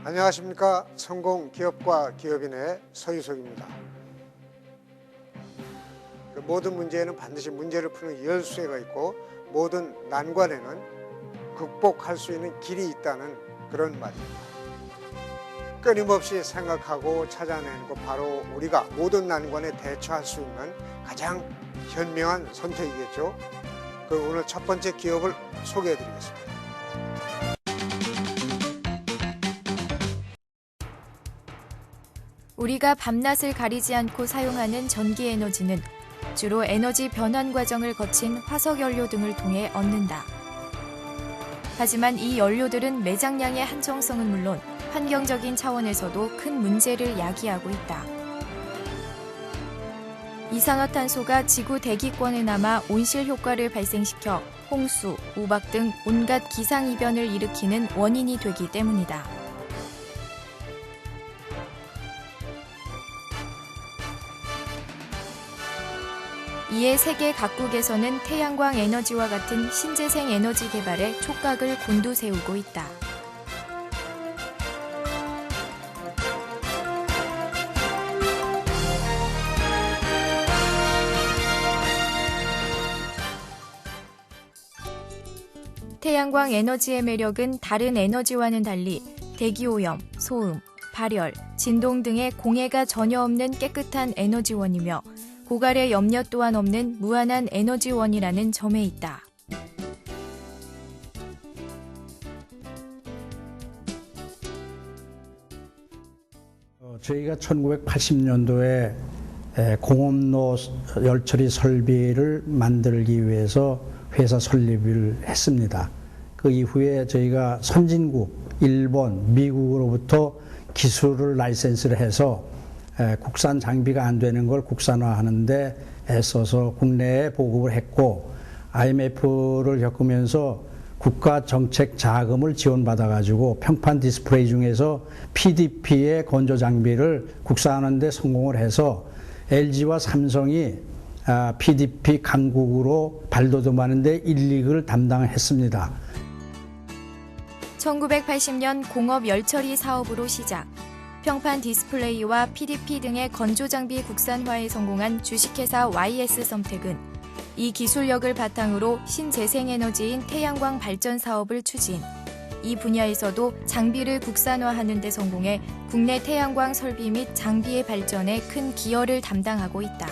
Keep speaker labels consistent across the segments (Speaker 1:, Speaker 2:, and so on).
Speaker 1: 안녕하십니까. 성공기업과 기업인의 서유석입니다. 모든 문제에는 반드시 문제를 푸는 열쇠가 있고 모든 난관에는 극복할 수 있는 길이 있다는 그런 말입니다. 끊임없이 생각하고 찾아내는 것, 바로 우리가 모든 난관에 대처할 수 있는 가장 현명한 선택이겠죠. 오늘 첫 번째 기업을 소개해 드리겠습니다.
Speaker 2: 우리가 밤낮을 가리지 않고 사용하는 전기에너지는 주로 에너지 변환 과정을 거친 화석연료 등을 통해 얻는다. 하지만 이 연료들은 매장량의 한정성은 물론 환경적인 차원에서도 큰 문제를 야기하고 있다. 이산화탄소가 지구 대기권에 남아 온실 효과를 발생시켜 홍수, 우박 등 온갖 기상이변을 일으키는 원인이 되기 때문이다. 이에 세계 각국에서는 태양광 에너지와 같은 신재생 에너지 개발에 촉각을 곤두세우고 있다. 태양광 에너지의 매력은 다른 에너지와는 달리 대기오염, 소음, 발열, 진동 등의 공해가 전혀 없는 깨끗한 에너지원이며 고갈의 염려 또한 없는 무한한 에너지원이라는 점에 있다.
Speaker 3: 저희가 1980년도에 공업로 열처리 설비를 만들기 위해서 회사 설립을 했습니다. 그 이후에 저희가 선진국, 일본, 미국으로부터 기술을 라이센스를 해서 국산 장비가 안 되는 걸 국산화하는데 애써서 국내에 보급을 했고, IMF를 겪으면서 국가 정책 자금을 지원받아가지고 평판 디스플레이 중에서 PDP의 건조 장비를 국산화하는 데 성공을 해서 LG와 삼성이 PDP 강국으로 발돋움하는 데 1, 2위를 담당했습니다.
Speaker 2: 1980년 공업 열처리 사업으로 시작. 평판 디스플레이와 PDP 등의 건조 장비 국산화에 성공한 주식회사 YS썸텍은 이 기술력을 바탕으로 신재생에너지인 태양광 발전 사업을 추진. 이 분야에서도 장비를 국산화하는 데 성공해 국내 태양광 설비 및 장비의 발전에 큰 기여를 담당하고 있다.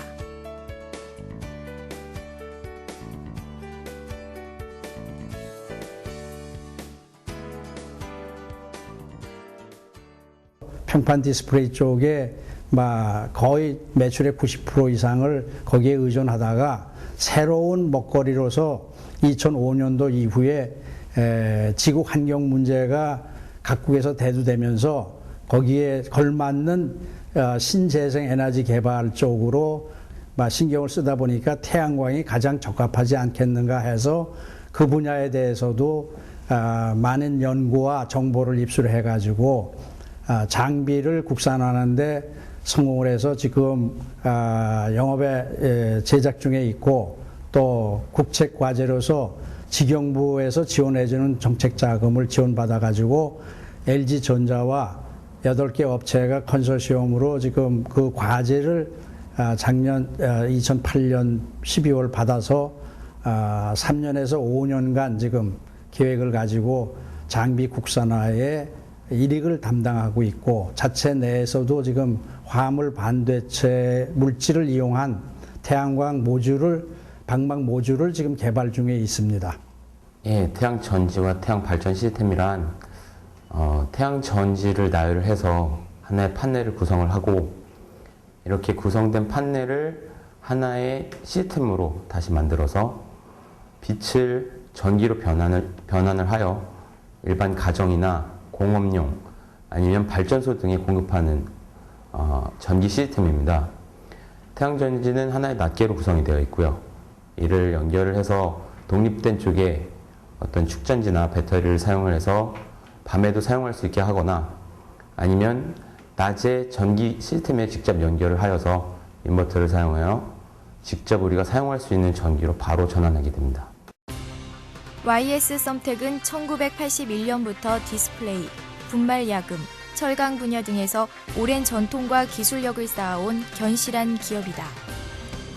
Speaker 3: 평판 디스플레이 쪽에 거의 매출의 90% 이상을 거기에 의존하다가 새로운 먹거리로서 2005년도 이후에 지구 환경 문제가 각국에서 대두되면서 거기에 걸맞는 신재생 에너지 개발 쪽으로 신경을 쓰다 보니까 태양광이 가장 적합하지 않겠는가 해서 그 분야에 대해서도 많은 연구와 정보를 입수를 해가지고 장비를 국산화하는데 성공을 해서 지금 영업에 제작 중에 있고, 또 국책 과제로서 지경부에서 지원해주는 정책 자금을 지원받아가지고 LG전자와 8개 업체가 컨소시엄으로 지금 그 과제를 작년 2008년 12월 받아서 3년에서 5년간 지금 계획을 가지고 장비 국산화에 일익을 담당하고 있고, 자체 내에서도 지금 화물 반도체 물질을 이용한 태양광 모듈을, 방막 모듈을 지금 개발 중에 있습니다.
Speaker 4: 예, 태양 전지와 태양 발전 시스템이란 태양 전지를 나열을 해서 하나의 판넬을 구성을 하고, 이렇게 구성된 판넬을 하나의 시스템으로 다시 만들어서 빛을 전기로 변환을 하여 일반 가정이나 공업용 아니면 발전소 등에 공급하는 전기 시스템입니다. 태양전지는 하나의 낱개로 구성이 되어 있고요. 이를 연결을 해서 독립된 쪽에 어떤 축전지나 배터리를 사용을 해서 밤에도 사용할 수 있게 하거나, 아니면 낮에 전기 시스템에 직접 연결을 하여서 인버터를 사용하여 직접 우리가 사용할 수 있는 전기로 바로 전환하게 됩니다.
Speaker 2: YS썸텍은 1981년부터 디스플레이, 분말 야금, 철강 분야 등에서 오랜 전통과 기술력을 쌓아온 견실한 기업이다.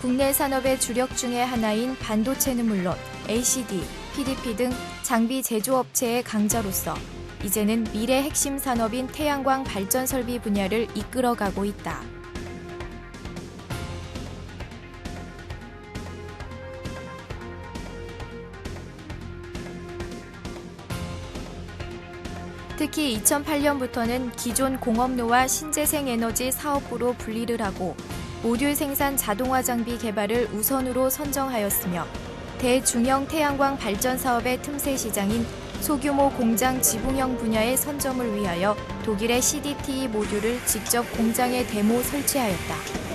Speaker 2: 국내 산업의 주력 중의 하나인 반도체는 물론 LCD, PDP 등 장비 제조업체의 강자로서 이제는 미래 핵심 산업인 태양광 발전 설비 분야를 이끌어가고 있다. 특히 2008년부터는 기존 공업노와 신재생에너지 사업부로 분리를 하고 모듈 생산 자동화 장비 개발을 우선으로 선정하였으며 대중형 태양광 발전 사업의 틈새 시장인 소규모 공장 지붕형 분야의 선점을 위하여 독일의 CDTE 모듈을 직접 공장에 데모 설치하였다.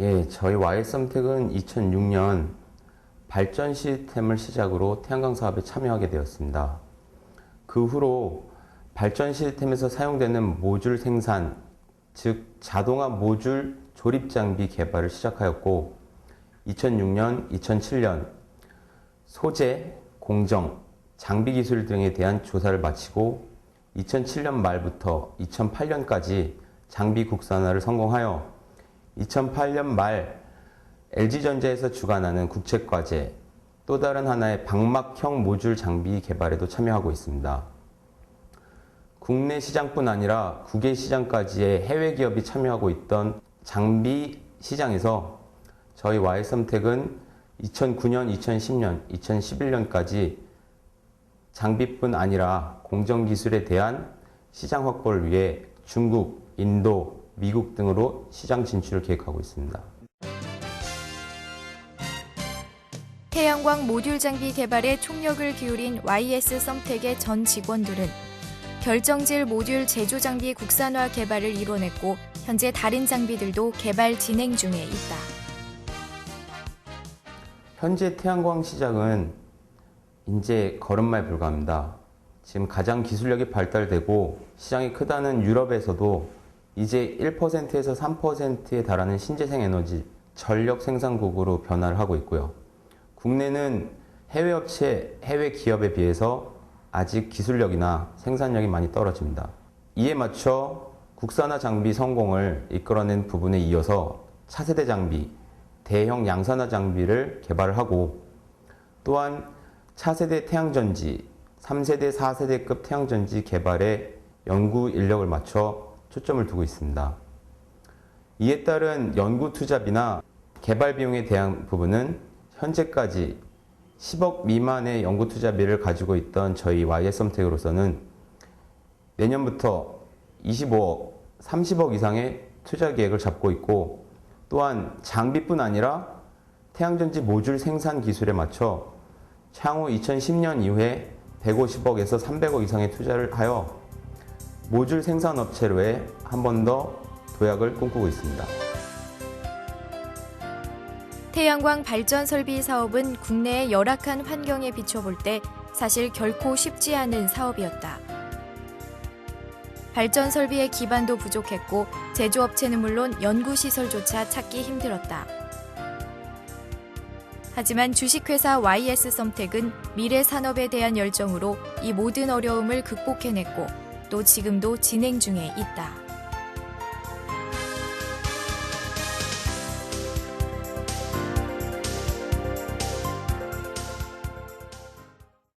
Speaker 4: 예, 저희 YS썸텍은 2006년 발전 시스템을 시작으로 태양광 사업에 참여하게 되었습니다. 그 후로 발전 시스템에서 사용되는 모듈 생산, 즉 자동화 모듈 조립 장비 개발을 시작하였고 2006년, 2007년 소재, 공정, 장비 기술 등에 대한 조사를 마치고 2007년 말부터 2008년까지 장비 국산화를 성공하여 2008년 말 LG전자에서 주관하는 국책과제, 또 다른 하나의 방막형 모듈 장비 개발에도 참여하고 있습니다. 국내 시장뿐 아니라 국외 시장까지의 해외 기업이 참여하고 있던 장비 시장에서 저희 YS썸텍은 2009년, 2010년, 2011년까지 장비뿐 아니라 공정기술에 대한 시장 확보를 위해 중국, 인도, 미국 등으로 시장 진출을 계획하고 있습니다.
Speaker 2: 태양광 모듈 장비 개발에 총력을 기울인 YS썸텍의 전 직원들은 결정질 모듈 제조 장비 국산화 개발을 이뤄냈고 현재 다른 장비들도 개발 진행 중에 있다.
Speaker 4: 현재 태양광 시장은 이제 걸음마에 불과합니다. 지금 가장 기술력이 발달되고 시장이 크다는 유럽에서도 이제 1%에서 3%에 달하는 신재생 에너지 전력 생산국으로 변화를 하고 있고요. 국내는 해외 업체, 해외 기업에 비해서 아직 기술력이나 생산력이 많이 떨어집니다. 이에 맞춰 국산화 장비 성공을 이끌어낸 부분에 이어서 차세대 장비, 대형 양산화 장비를 개발을 하고 또한 차세대 태양전지, 3세대, 4세대급 태양전지 개발에 연구 인력을 맞춰 초점을 두고 있습니다. 이에 따른 연구 투자비나 개발 비용에 대한 부분은 현재까지 10억 미만의 연구 투자비를 가지고 있던 저희 YS썸텍으로서는 내년부터 25억, 30억 이상의 투자 계획을 잡고 있고 또한 장비뿐 아니라 태양전지 모듈 생산 기술에 맞춰 향후 2010년 이후에 150억에서 300억 이상의 투자를 하여 모듈 생산 업체로에 한 번 더 도약을 꿈꾸고 있습니다.
Speaker 2: 태양광 발전 설비 사업은 국내의 열악한 환경에 비춰볼 때 사실 결코 쉽지 않은 사업이었다. 발전 설비의 기반도 부족했고 제조업체는 물론 연구시설조차 찾기 힘들었다. 하지만 주식회사 YS썸텍은 미래 산업에 대한 열정으로 이 모든 어려움을 극복해냈고 또 지금도 진행 중에 있다.